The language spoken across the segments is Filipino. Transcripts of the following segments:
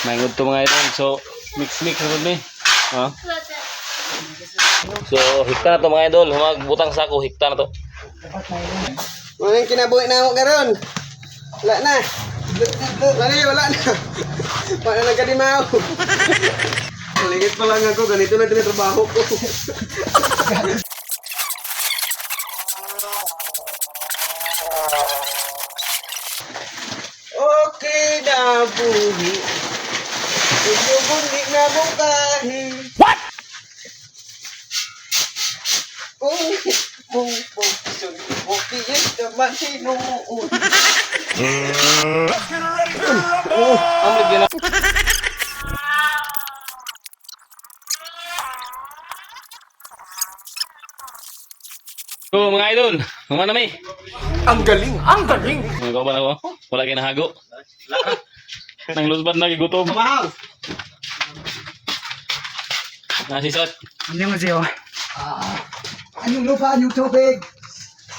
Maingod to mga idol. So, mix na ni. Ha? So, hikta na to mga idol. Humagbutang sako, hikta na to. Mga kinabuhi na ako karon. Wala na. Wala na. Wala na kadimaw. Maligit pa lang ako. Ganito na tinatrabaho ko. Okay na buhi. Buhi na bukahi. What? Kung okay yun naman sinuun. Ang ligyan na. So, mga idol. Humana mi. Ang galing! Ang galing! Mga kauban ako. Wala kayo nahago. Nang lusbad na gigutom. Mahal! Nasisot. Hindi mo siyo. Anong lupa, anong tubig?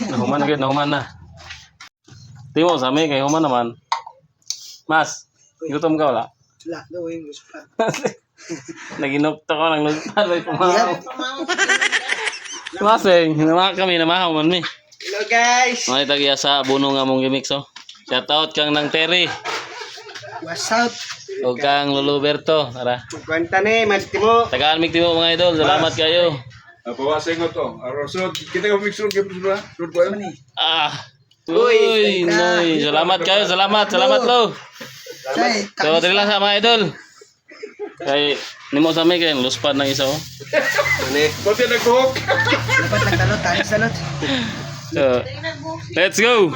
Nahuman na, nahuman na. Timo sa amin, kay human naman. Mas, gutom ka wala? Wala, gawin mo siya. Naginukta ko ng lusbad. May pumahaw. Maseng, namahaw man mi. Hello guys! Mga itagya sa buno nga mong gimix, oh. Shout out kang ng Terry. What's up? O kang Luluberto. Tara. Magkwenta ni, Magtimo. Tagaan mig timo mga idol. Salamat kayo. Bawasin ko to. So, kita yung mixer game sudah. Sudah po yan. Ah. Uy, noy. Salamat kayo. Salamat lo. So, dali lang sa mga idol. Kay nimo sa mi kay luspad ng isa, oh. Pati nag-hook. Dapat nagtalot, tayo salot. So, let's go.